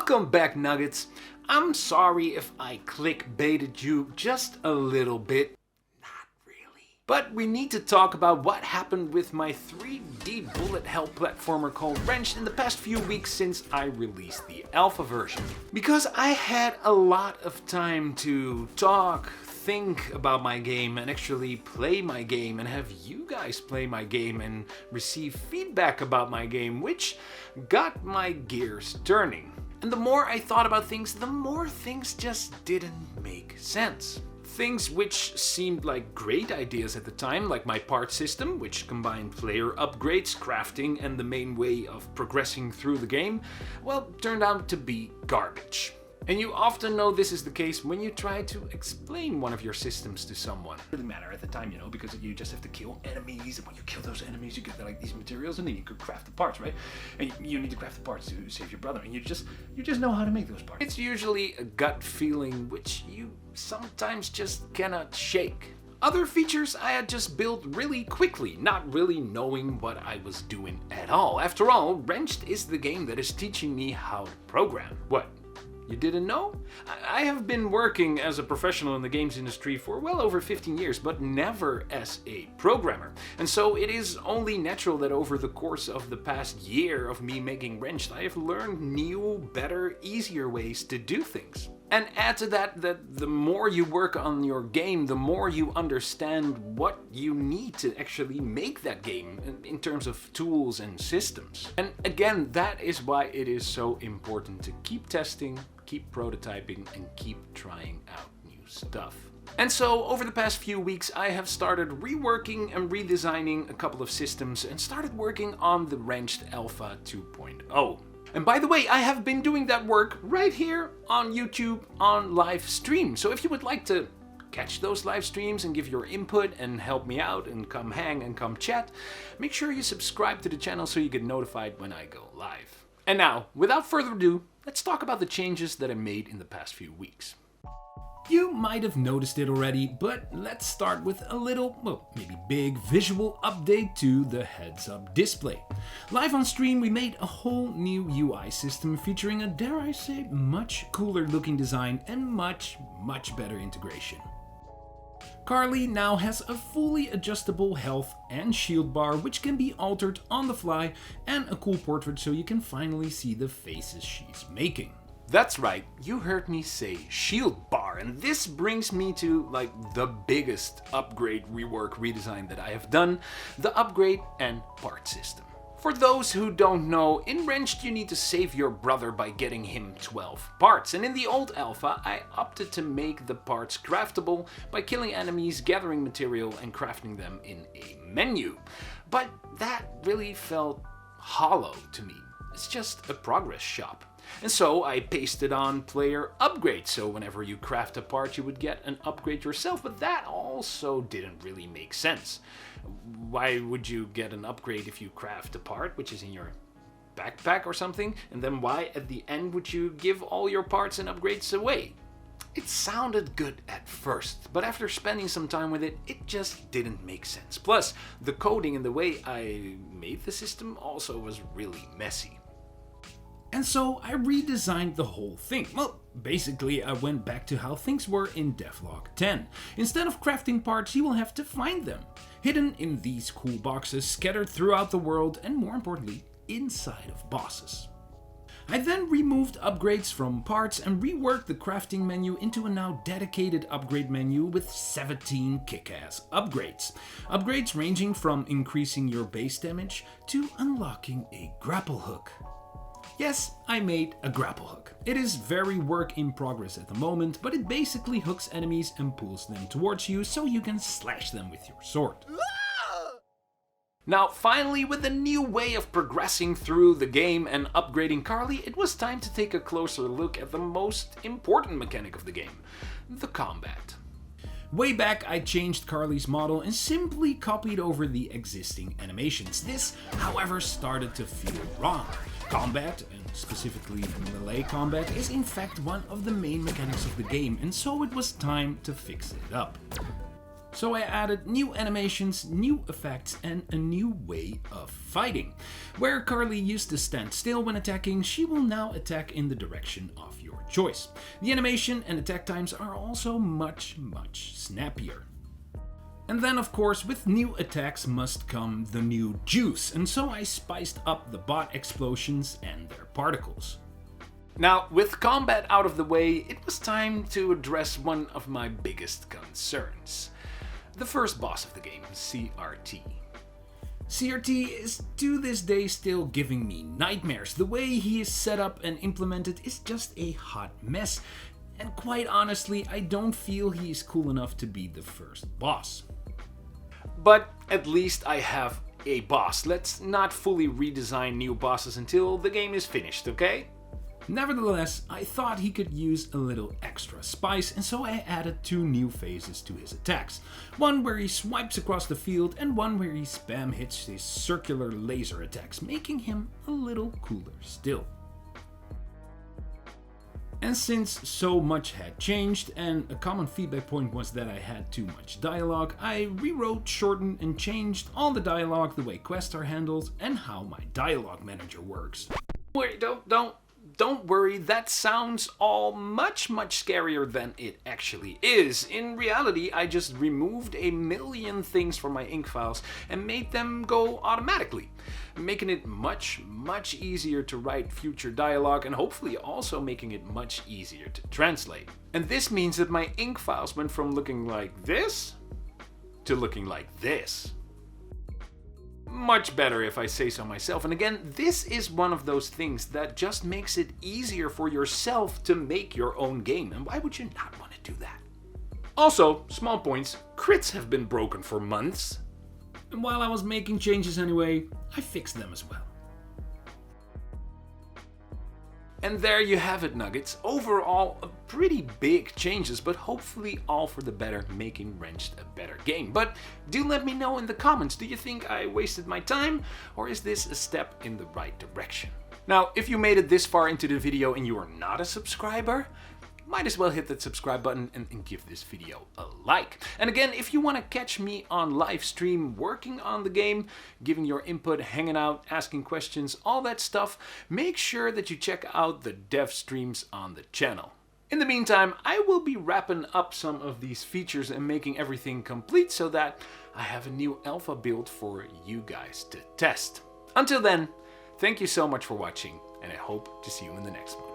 Welcome back, Nuggets. I'm sorry if I clickbaited you just a little bit. Not really. But we need to talk about what happened with my 3D bullet hell platformer called Wrenched in the past few weeks since I released the alpha version. Because I had a lot of time to talk, think about my game and actually play my game and have you guys play my game and receive feedback about my game, which got my gears turning. And the more I thought about things, the more things just didn't make sense. Things which seemed like great ideas at the time, like my part system, which combined player upgrades, crafting, and the main way of progressing through the game, well, turned out to be garbage. And you often know this is the case when you try to explain one of your systems to someone. It doesn't matter at the time, you know, because you just have to kill enemies, and when you kill those enemies, you get like these materials, and then you could craft the parts, right? And you need to craft the parts to save your brother, and you just know how to make those parts. It's usually a gut feeling which you sometimes just cannot shake. Other features I had just built really quickly, not really knowing what I was doing at all. After all, Wrenched is the game that is teaching me how to program. What? You didn't know? I have been working as a professional in the games industry for well over 15 years, but never as a programmer. And so it is only natural that over the course of the past year of me making Wrenched, I have learned new, better, easier ways to do things. And add to that the more you work on your game, the more you understand what you need to actually make that game in terms of tools and systems. And again, that is why it is so important to keep testing, keep prototyping, and keep trying out new stuff. And so over the past few weeks, I have started reworking and redesigning a couple of systems and started working on the Wrenched Alpha 2.0. And by the way, I have been doing that work right here on YouTube on live stream. So if you would like to catch those live streams and give your input and help me out and come hang and come chat, make sure you subscribe to the channel so you get notified when I go live. And now, without further ado, let's talk about the changes that I made in the past few weeks. You might have noticed it already, but let's start with a little, well, maybe big visual update to the heads-up display. Live on stream, we made a whole new UI system featuring a, dare I say, much cooler looking design and much better integration. Carly now has a fully adjustable health and shield bar which can be altered on the fly, and a cool portrait so you can finally see the faces she's making. That's right, you heard me say shield bar, and this brings me to like the biggest upgrade, rework, redesign that I have done, the upgrade and part system. For those who don't know, in Wrenched you need to save your brother by getting him 12 parts, and in the old alpha I opted to make the parts craftable by killing enemies, gathering material and crafting them in a menu. But that really felt hollow to me. It's just a progress shop. And so I pasted on player upgrades, so whenever you craft a part you would get an upgrade yourself, but that also didn't really make sense. Why would you get an upgrade if you craft a part which is in your backpack or something, and then why at the end would you give all your parts and upgrades away? It sounded good at first, but after spending some time with it, it just didn't make sense. Plus, the coding and the way I made the system also was really messy. And so I redesigned the whole thing. Well, basically I went back to how things were in Devlog 10. Instead of crafting parts, you will have to find them, hidden in these cool boxes scattered throughout the world, and more importantly, inside of bosses. I then removed upgrades from parts and reworked the crafting menu into a now dedicated upgrade menu with 17 kick-ass upgrades. Upgrades ranging from increasing your base damage to unlocking a grapple hook. Yes, I made a grapple hook. It is very work in progress at the moment, but it basically hooks enemies and pulls them towards you so you can slash them with your sword. Now finally, with a new way of progressing through the game and upgrading Carly, it was time to take a closer look at the most important mechanic of the game, the combat. Way back I changed Carly's model and simply copied over the existing animations. This, however, started to feel wrong. Combat, and specifically melee combat, is in fact one of the main mechanics of the game, and so it was time to fix it up. So I added new animations, new effects, and a new way of fighting. Where Carly used to stand still when attacking, she will now attack in the direction of your choice. The animation and attack times are also much snappier. And then of course with new attacks must come the new juice, and so I spiced up the bot explosions and their particles. Now, with combat out of the way, it was time to address one of my biggest concerns. The first boss of the game, CRT. CRT is to this day still giving me nightmares. The way he is set up and implemented is just a hot mess. And quite honestly, I don't feel he is cool enough to be the first boss. But at least I have a boss. Let's not fully redesign new bosses until the game is finished, okay? Nevertheless, I thought he could use a little extra spice, and so I added 2 new phases to his attacks. One where he swipes across the field and one where he spam hits his circular laser attacks, making him a little cooler still. And since so much had changed, and a common feedback point was that I had too much dialogue, I rewrote, shortened, and changed all the dialogue, the way quests are handled, and how my dialogue manager works. Wait, don't worry, that sounds all much scarier than it actually is. In reality, I just removed a million things from my ink files and made them go automatically, making it much easier to write future dialogue and hopefully also making it much easier to translate. And this means that my ink files went from looking like this to looking like this. Much better if I say so myself. And again, this is one of those things that just makes it easier for yourself to make your own game. And why would you not want to do that? Also, small points, crits have been broken for months. And while I was making changes anyway, I fixed them as well. And there you have it, Nuggets. Overall, pretty big changes, but hopefully all for the better, making Wrenched a better game. But do let me know in the comments, do you think I wasted my time, or is this a step in the right direction? Now, if you made it this far into the video and you are not a subscriber, might as well hit that subscribe button and give this video a like. And again, if you want to catch me on live stream working on the game, giving your input, hanging out, asking questions, all that stuff, make sure that you check out the dev streams on the channel. In the meantime, I will be wrapping up some of these features and making everything complete so that I have a new alpha build for you guys to test. Until then, thank you so much for watching, and I hope to see you in the next one.